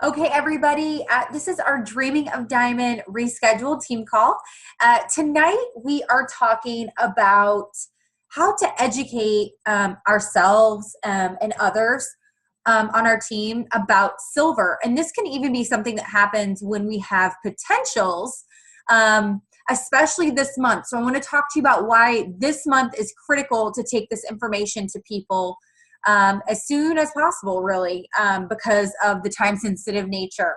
Okay, everybody, this is our Dreaming of Diamond rescheduled team call. Tonight, we are talking about how to educate ourselves and others on our team about silver. And this can even be something that happens when we have potentials, especially this month. So I want to talk to you about why this month is critical to take this information to people as soon as possible, really, because of the time-sensitive nature.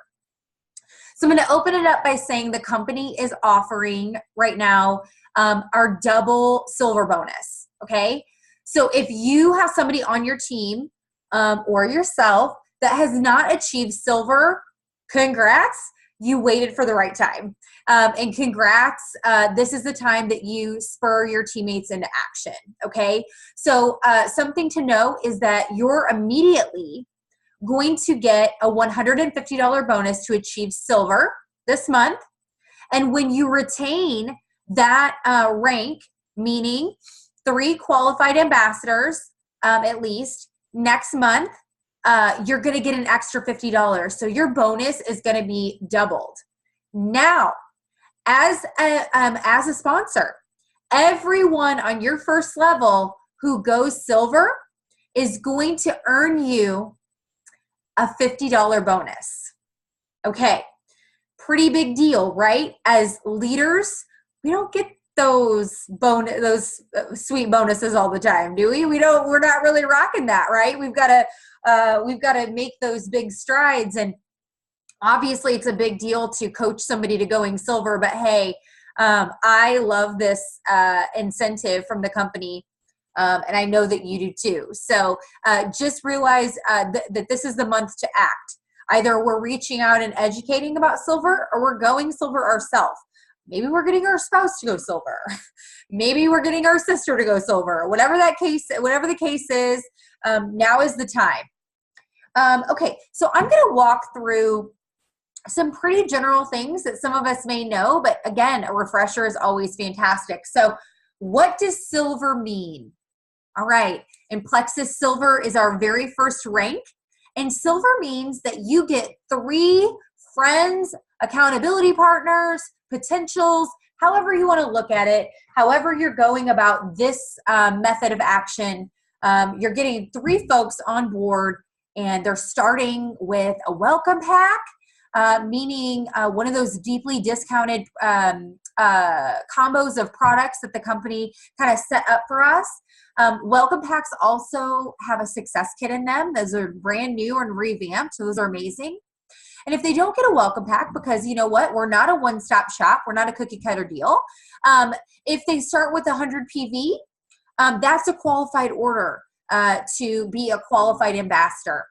So I'm going to open it up by saying the company is offering right now our double silver bonus, okay? So if you have somebody on your team or yourself that has not achieved silver, congrats, you waited for the right time. And congrats, this is the time that you spur your teammates into action, okay? So something to know is that you're immediately going to get a $150 bonus to achieve silver this month. And when you retain that rank, meaning 3 qualified ambassadors at least, next month, you're going to get an extra $50. So your bonus is going to be doubled. Now, as a sponsor, everyone on your first level who goes silver is going to earn you a $50 bonus. Okay, pretty big deal, right? As leaders, we don't get those sweet bonuses all the time, do we? We're not really rocking that, right? We've got to make those big strides, and obviously it's a big deal to coach somebody to going silver, but hey, I love this incentive from the company, and I know that you do too. So just realize that this is the month to act. Either we're reaching out and educating about silver, or we're going silver ourselves. Maybe we're getting our spouse to go silver. Maybe we're getting our sister to go silver. Whatever the case is, now is the time. Okay, so I'm going to walk through some pretty general things that some of us may know, but again, a refresher is always fantastic. So what does silver mean? All right, in Plexus, silver is our very first rank, and silver means that you get 3 friends, accountability partners, potentials, however you want to look at it, however you're going about this method of action. You're getting 3 folks on board, and they're starting with a welcome pack, meaning one of those deeply discounted combos of products that the company kind of set up for us. Welcome packs also have a success kit in them. Those are brand new and revamped, so those are amazing. And if they don't get a welcome pack, because you know what, we're not a one-stop shop, we're not a cookie cutter deal. If they start with 100 PV, that's a qualified order to be a qualified ambassador.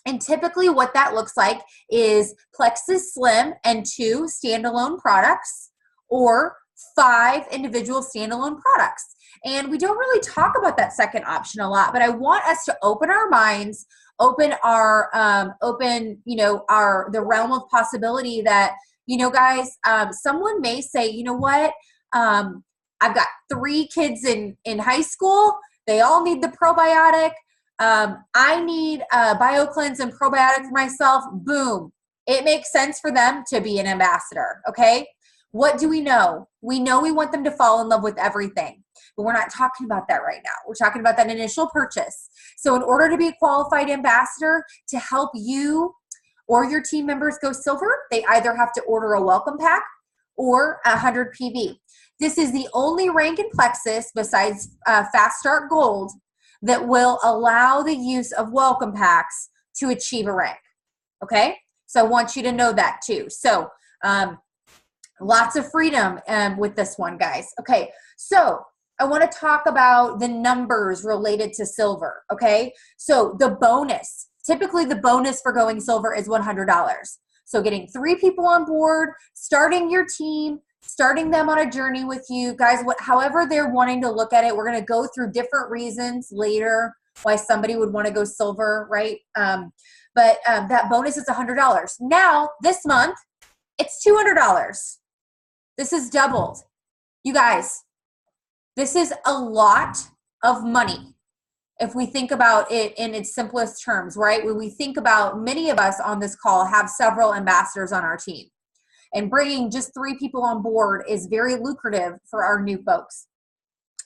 And typically what that looks like is Plexus Slim and 2 standalone products, or 5 individual standalone products. And we don't really talk about that second option a lot, but I want us to open our minds, open the realm of possibility that, guys, someone may say, you know what, I've got 3 kids in high school. They all need the probiotic. I need BioCleanse and probiotic for myself. Boom. It makes sense for them to be an ambassador. Okay. What do we know? We know we want them to fall in love with everything, but we're not talking about that right now. We're talking about that initial purchase. So in order to be a qualified ambassador, to help you or your team members go silver, they either have to order a welcome pack or 100 PV. This is the only rank in Plexus besides Fast Start Gold that will allow the use of welcome packs to achieve a rank. Okay, so I want you to know that too. So lots of freedom with this one, guys. Okay, so I want to talk about the numbers related to silver. Okay, so the bonus, typically the bonus for going silver is $100. So getting 3 people on board, starting your team, starting them on a journey with you guys, however they're wanting to look at it. We're going to go through different reasons later why somebody would want to go silver, right? But that bonus is $100. Now, this month, it's $200. This is doubled. You guys, this is a lot of money. if we think about it in its simplest terms, right? When we think about, many of us on this call have several ambassadors on our team, and bringing just 3 people on board is very lucrative for our new folks.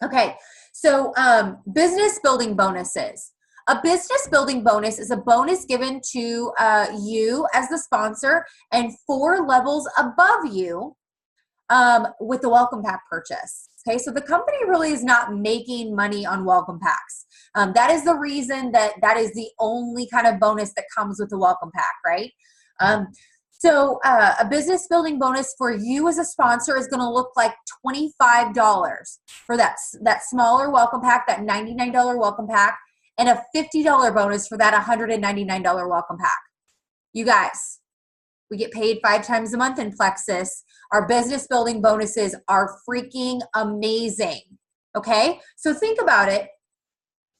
Okay, so business building bonuses. A business building bonus is a bonus given to you as the sponsor and 4 levels above you with the welcome pack purchase. Okay, so the company really is not making money on welcome packs. That is the reason that is the only kind of bonus that comes with the welcome pack, right? So a business building bonus for you as a sponsor is going to look like $25 for that smaller welcome pack, that $99 welcome pack, and a $50 bonus for that $199 welcome pack. You guys, we get paid 5 times a month in Plexus. Our business building bonuses are freaking amazing. Okay, so think about it.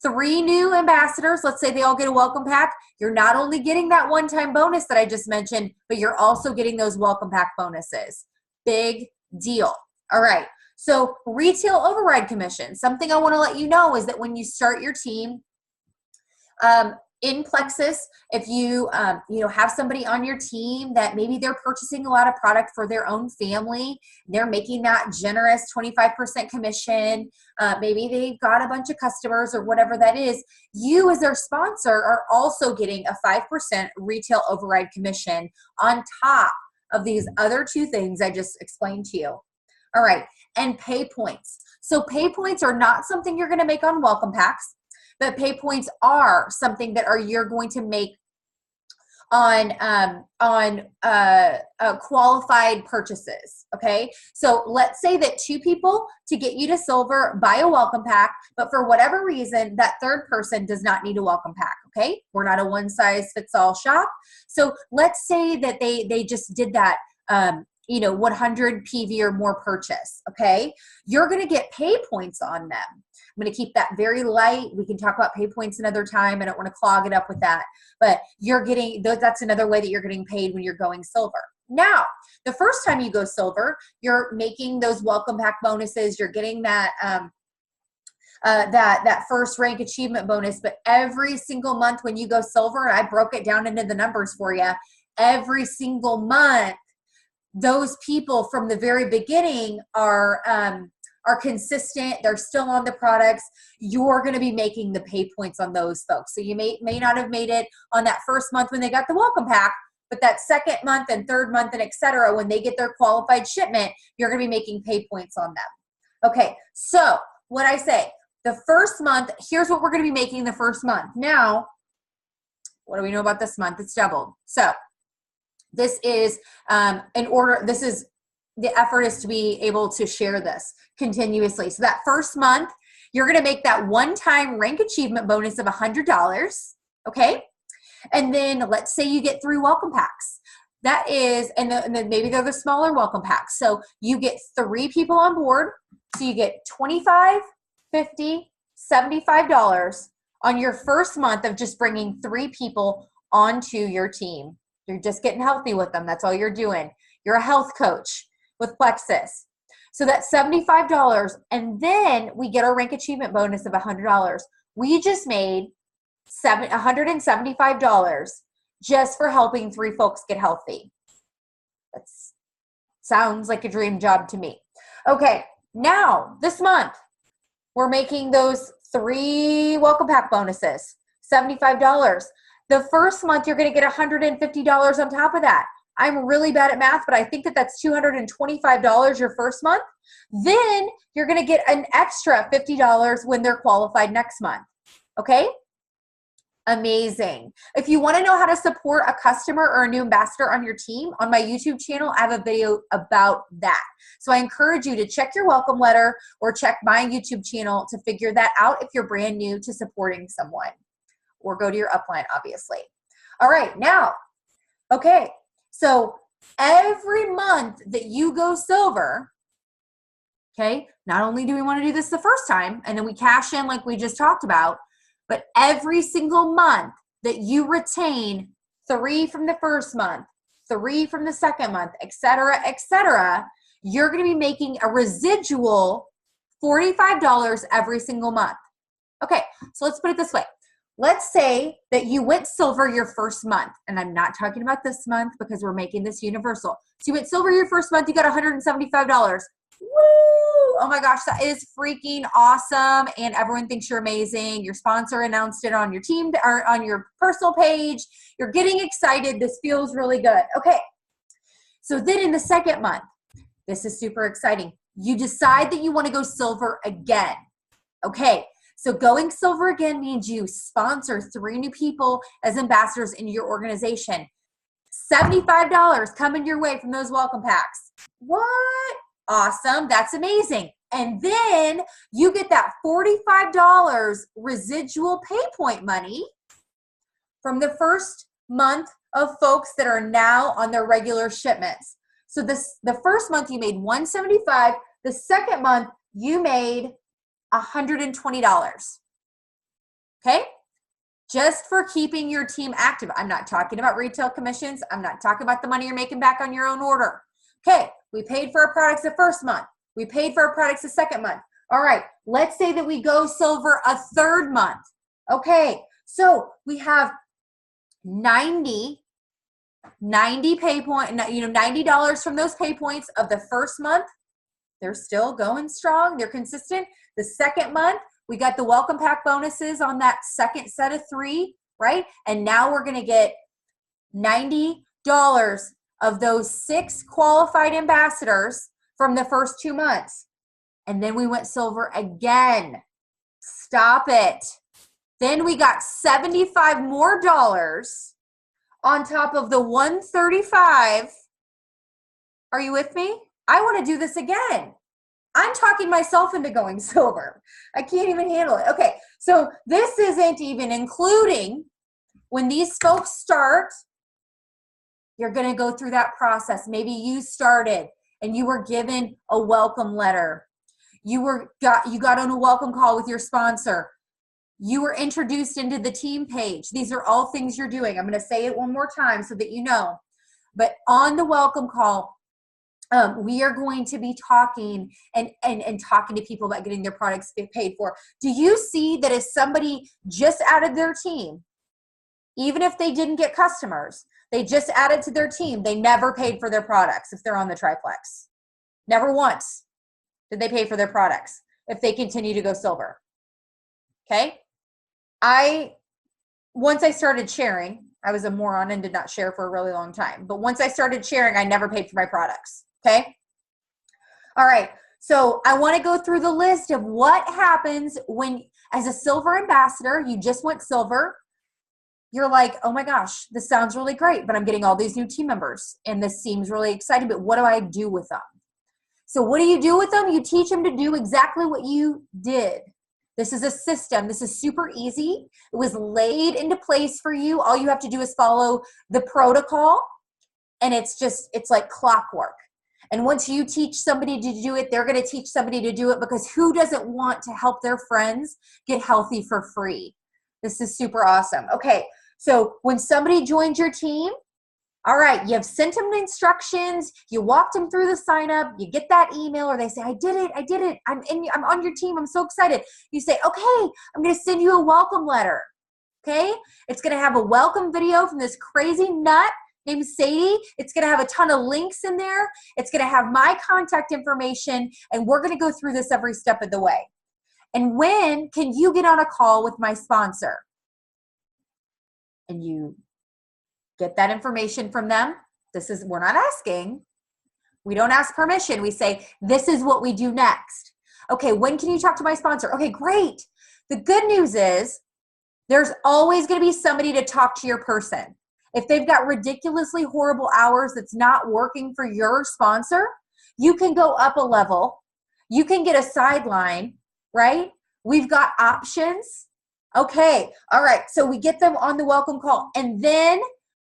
3 new ambassadors, let's say they all get a welcome pack. You're not only getting that one-time bonus that I just mentioned, but you're also getting those welcome pack bonuses. Big deal. All right, so retail override commission. Something I want to let you know is that when you start your team, in Plexus, if you have somebody on your team that maybe they're purchasing a lot of product for their own family, they're making that generous 25% commission, maybe they've got a bunch of customers or whatever that is, you as their sponsor are also getting a 5% retail override commission on top of these other 2 things I just explained to you. All right, and pay points. So pay points are not something you're going to make on welcome packs. But pay points are something that you're going to make on qualified purchases. Okay, so let's say that 2 people to get you to silver buy a welcome pack, but for whatever reason that 3rd person does not need a welcome pack. Okay, we're not a one-size-fits-all shop. So let's say that they just did that 100 PV or more purchase. Okay, you're going to get pay points on them. I'm going to keep that very light. We can talk about pay points another time. I don't want to clog it up with that, but you're getting, that's another way that you're getting paid when you're going silver. Now, the first time you go silver, you're making those welcome pack bonuses. You're getting that, that first rank achievement bonus, but every single month when you go silver, and I broke it down into the numbers for you, every single month, those people from the very beginning are consistent. They're still on the products. You're going to be making the pay points on those folks. So you may not have made it on that first month when they got the welcome pack, but that 2nd month and 3rd month and et cetera, when they get their qualified shipment, you're going to be making pay points on them. Okay, so what I say, the first month, here's what we're going to be making the first month. Now, what do we know about this month? It's doubled. So this is the effort is to be able to share this continuously. So that first month, you're going to make that one-time rank achievement bonus of $100. Okay. And then let's say you get 3 welcome packs. That is, and then maybe they're the smaller welcome packs. So you get 3 people on board. So you get $25, $50, $75 on your first month of just bringing 3 people onto your team. You're just getting healthy with them. That's all you're doing. You're a health coach with Plexus. So that's $75. And then we get our rank achievement bonus of $100. We just made $175 just for helping 3 folks get healthy. That sounds like a dream job to me. Okay, now this month, we're making those 3 welcome pack bonuses, $75. The first month, you're going to get $150 on top of that. I'm really bad at math, but I think that's $225 your first month. Then you're going to get an extra $50 when they're qualified next month. Okay? Amazing. If you want to know how to support a customer or a new ambassador on your team, on my YouTube channel, I have a video about that. So I encourage you to check your welcome letter or check my YouTube channel to figure that out if you're brand new to supporting someone, or go to your upline, obviously. All right, now, okay. So every month that you go silver, okay, not only do we want to do this the first time and then we cash in like we just talked about, but every single month that you retain 3 from the first month, 3 from the second month, et cetera, you're going to be making a residual $45 every single month. Okay, so let's put it this way. Let's say that you went silver your first month, and I'm not talking about this month because we're making this universal. So you went silver your first month, you got $175. Woo! Oh my gosh, that is freaking awesome, and everyone thinks you're amazing. Your sponsor announced it on your team or on your personal page. You're getting excited. This feels really good. Okay, so then in the second month, this is super exciting. You decide that you want to go silver again. Okay, so going silver again means you sponsor 3 new people as ambassadors in your organization. $75 coming your way from those welcome packs. What? Awesome. That's amazing. And then you get that $45 residual pay point money from the first month of folks that are now on their regular shipments. So the first month you made $175. The second month you made $120. Okay? Just for keeping your team active. I'm not talking about retail commissions. I'm not talking about the money you're making back on your own order. Okay, we paid for our products the first month. We paid for our products the second month. All right, let's say that we go silver a third month. Okay, so we have 90 pay point, $90 from those pay points of the first month. They're still going strong. They're consistent. The second month, we got the welcome pack bonuses on that second set of 3, right? And now we're going to get $90 of those 6 qualified ambassadors from the first 2 months. And then we went silver again. Stop it. Then we got $75 more on top of the $135. Are you with me? I want to do this again. I'm talking myself into going silver. I can't even handle it. Okay, so this isn't even including when these folks start, you're going to go through that process. Maybe you started and you were given a welcome letter. You got on a welcome call with your sponsor. You were introduced into the team page. These are all things you're doing. I'm going to say it one more time so that you know. But on the welcome call, we are going to be talking and talking to people about getting their products paid for. Do you see that if somebody just added their team, even if they didn't get customers, they just added to their team, they never paid for their products if they're on the triplex? Never once did they pay for their products if they continue to go silver. Okay? Once I started sharing, I was a moron and did not share for a really long time. But once I started sharing, I never paid for my products. Okay? All right. So I want to go through the list of what happens when, as a silver ambassador, you just went silver. You're like, oh my gosh, this sounds really great, but I'm getting all these new team members and this seems really exciting, but what do I do with them? So what do you do with them? You teach them to do exactly what you did. This is a system. This is super easy. It was laid into place for you. All you have to do is follow the protocol, and it's like clockwork. And once you teach somebody to do it, they're going to teach somebody to do it, because who doesn't want to help their friends get healthy for free? This is super awesome. Okay, so when somebody joins your team, all right, you've sent them the instructions, you walked them through the sign up, you get that email, or they say, I did it, I'm on your team, I'm so excited. You say, okay, I'm going to send you a welcome letter. Okay, it's going to have a welcome video from this crazy nut named Sadie. It's going to have a ton of links in there. It's going to have my contact information, and we're going to go through this every step of the way. And when can you get on a call with my sponsor? And you get that information from them. We're not asking. We don't ask permission. We say, this is what we do next. Okay, when can you talk to my sponsor? Okay, great. The good news is there's always going to be somebody to talk to your person. If they've got ridiculously horrible hours that's not working for your sponsor, you can go up a level. You can get a sideline, right? We've got options. Okay, all right. So we get them on the welcome call. And then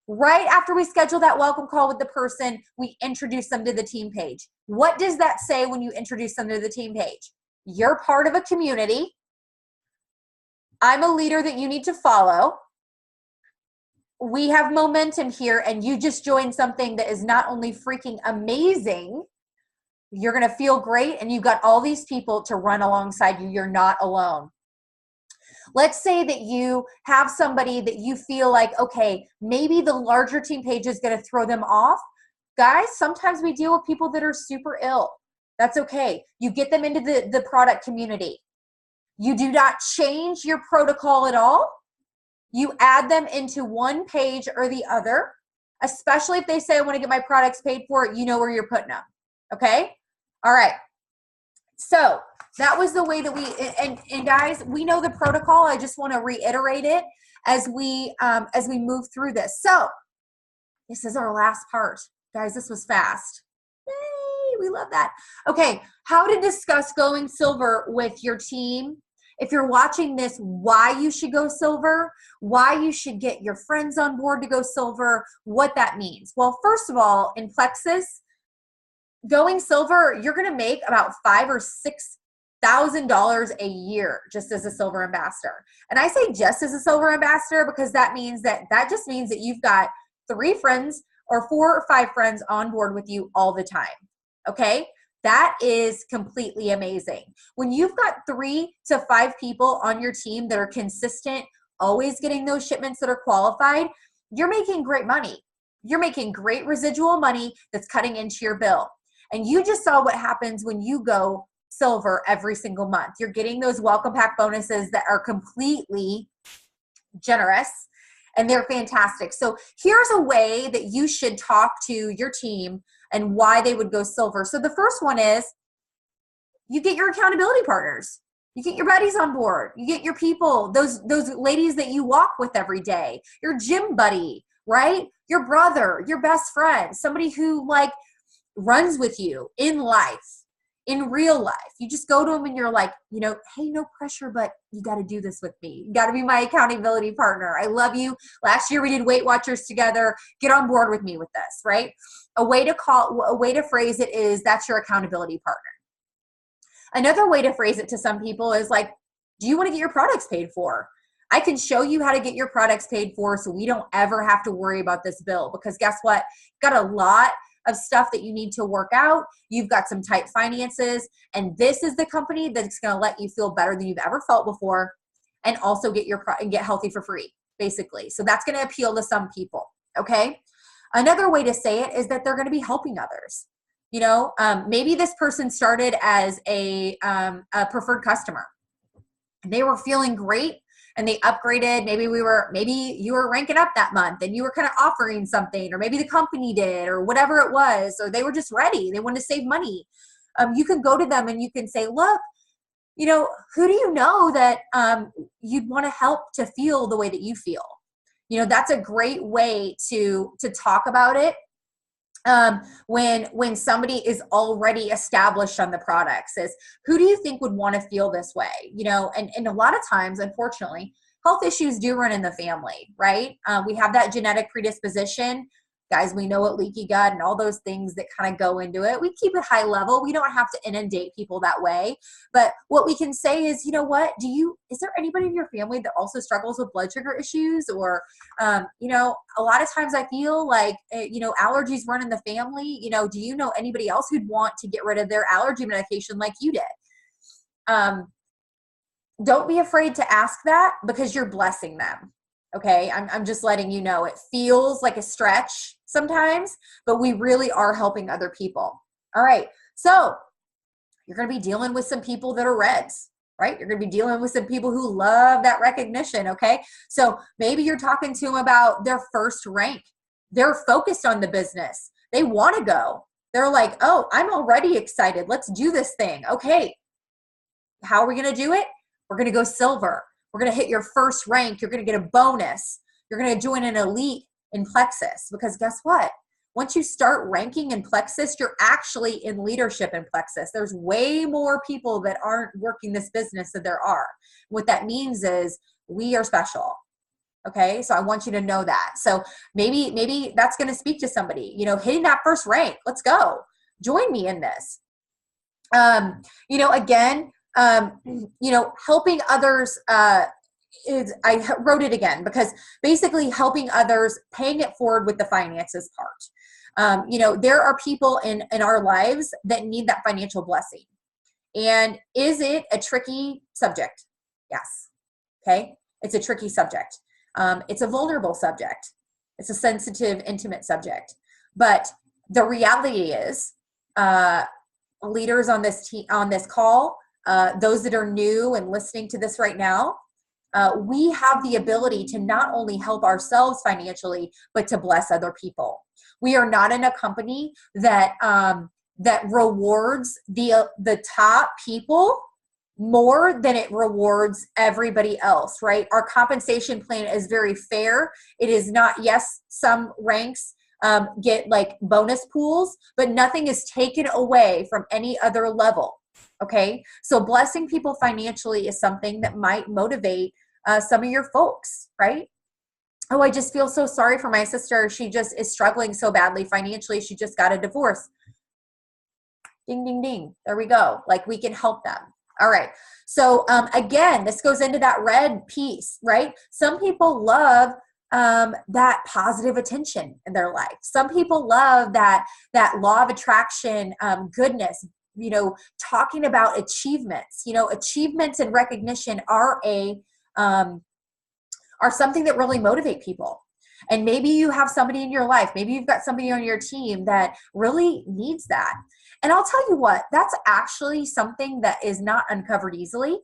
right after we schedule that welcome call with the person, we introduce them to the team page. What does that say when you introduce them to the team page? You're part of a community. I'm a leader that you need to follow. We have momentum here, and you just joined something that is not only freaking amazing, you're going to feel great, and you've got all these people to run alongside you. You're not alone. Let's say that you have somebody that you feel like, okay, maybe the larger team page is going to throw them off. Guys, sometimes we deal with people that are super ill. That's okay. You get them into the product community. You do not change your protocol at all. You add them into one page or the other, especially if they say, I want to get my products paid for, you know where you're putting them. Okay? All right. So that was the way that we, and guys, we know the protocol. I just want to reiterate it as we move through this. So this is our last part. Guys, this was fast. Yay, we love that. Okay, how to discuss going silver with your team. If you're watching this, why you should go silver, why you should get your friends on board to go silver, what that means. Well, first of all, in Plexus, going silver, you're going to make about $5,000 or $6,000 a year just as a silver ambassador. And I say just as a silver ambassador because that just means that you've got 3 friends or 4 or 5 friends on board with you all the time. Okay? That is completely amazing. When you've got 3 to 5 people on your team that are consistent, always getting those shipments that are qualified, you're making great money. You're making great residual money that's cutting into your bill. And you just saw what happens when you go silver every single month. You're getting those welcome pack bonuses that are completely generous, and they're fantastic. So here's a way that you should talk to your team and why they would go silver. So the first one is you get your accountability partners. You get your buddies on board. You get your people, those ladies that you walk with every day, your gym buddy, right? Your brother, your best friend, somebody who like runs with you in life, in real life. You just go to them and you're like, you know, hey, no pressure, but you got to do this with me. You got to be my accountability partner. I love you. Last year we did Weight Watchers together. Get on board with me with this, right? A way to phrase it is that's your accountability partner. Another way to phrase it to some people is like, do you want to get your products paid for? I can show you how to get your products paid for so we don't ever have to worry about this bill, because guess what? You've got a lot of stuff that you need to work out. You've got some tight finances, and this is the company that's going to let you feel better than you've ever felt before, and also get healthy for free, basically. So that's going to appeal to some people. Okay. Another way to say it is that they're going to be helping others. You know, maybe this person started as a preferred customer. They were feeling great and they upgraded. Maybe you were ranking up that month and you were kind of offering something, or maybe the company did, or whatever it was, or they were just ready. They wanted to save money. You can go to them and you can say, look, you know, who do you know that you'd want to help to feel the way that you feel? You know, that's a great way to talk about it. When somebody is already established on the products, is who do you think would want to feel this way? You know, and a lot of times, unfortunately, health issues do run in the family, right? We have that genetic predisposition. Guys, we know what leaky gut and all those things that kind of go into it. We keep it high level. We don't have to inundate people that way. But what we can say is, you know what, is there anybody in your family that also struggles with blood sugar issues? Or, you know, a lot of times I feel like, you know, allergies run in the family. You know, do you know anybody else who'd want to get rid of their allergy medication like you did? Don't be afraid to ask that, because you're blessing them. Okay, I'm just letting you know it feels like a stretch sometimes, but we really are helping other people. All right, so you're going to be dealing with some people that are reds, right? You're going to be dealing with some people who love that recognition, okay? So maybe you're talking to them about their first rank. They're focused on the business. They want to go. They're like, oh, I'm already excited. Let's do this thing. Okay, how are we going to do it? We're going to go silver. We're going to hit your first rank. You're going to get a bonus. You're going to join an elite in Plexus, because guess what? Once you start ranking in Plexus, you're actually in leadership in Plexus. There's way more people that aren't working this business than there are. What that means is we are special. Okay, so I want you to know that. So maybe that's going to speak to somebody. You know, hitting that first rank. Let's go. Join me in this. You know, again, you know, helping others I wrote it again because basically helping others, paying it forward with the finances part. You know, there are people in our lives that need that financial blessing. And is it a tricky subject? Yes. Okay. It's a tricky subject. It's a vulnerable subject. It's a sensitive, intimate subject. But the reality is, leaders on this call, those that are new and listening to this right now, we have the ability to not only help ourselves financially, but to bless other people. We are not in a company that that rewards the top people more than it rewards everybody else, right? Our compensation plan is very fair. It is not, yes, some ranks get like bonus pools, but nothing is taken away from any other level. Okay. So blessing people financially is something that might motivate some of your folks, right? Oh, I just feel so sorry for my sister. She just is struggling so badly financially. She just got a divorce. Ding, ding, ding. There we go. Like, we can help them. All right. So again, this goes into that red piece, right? Some people love that positive attention in their life. Some people love that law of attraction, goodness, talking about achievements. Achievements and recognition are something that really motivate people. And maybe you have somebody in your life, maybe you've got somebody on your team that really needs that. And I'll tell you what, that's actually something that is not uncovered easily.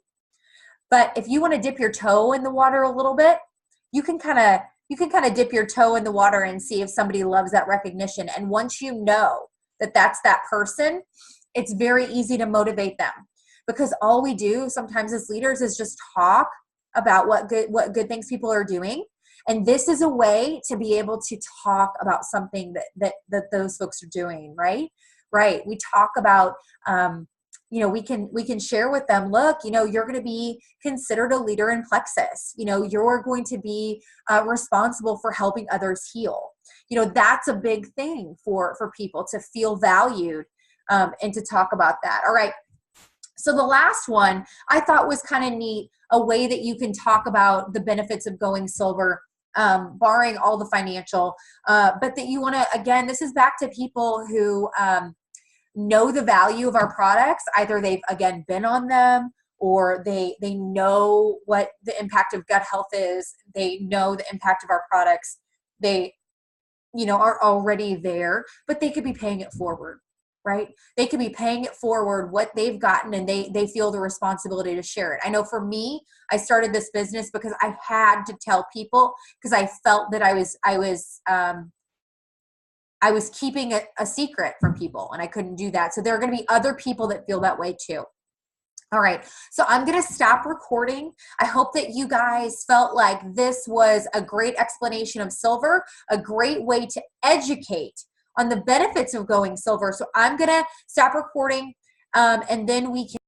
But if you want to dip your toe in the water a little bit, you can kind of dip your toe in the water and see if somebody loves that recognition. And once you know that that's that person, it's very easy to motivate them, because all we do sometimes as leaders is just talk about what good things people are doing. And this is a way to be able to talk about something that those folks are doing, right? Right. We talk about, we can share with them, look, you're going to be considered a leader in Plexus. You're going to be responsible for helping others heal. That's a big thing for people to feel valued and to talk about that. All right. So the last one I thought was kind of neat, a way that you can talk about the benefits of going silver, barring all the financial, but that you want to, again, this is back to people who know the value of our products. Either they've, again, been on them, or they know what the impact of gut health is. They know the impact of our products. They, are already there, but they could be paying it forward. Right? They could be paying it forward what they've gotten, and they feel the responsibility to share it. I know for me, I started this business because I had to tell people, because I felt that I was keeping a secret from people, and I couldn't do that. So there are going to be other people that feel that way too. All right. So I'm going to stop recording. I hope that you guys felt like this was a great explanation of silver, a great way to educate on the benefits of going silver. So I'm going to stop recording, and then we can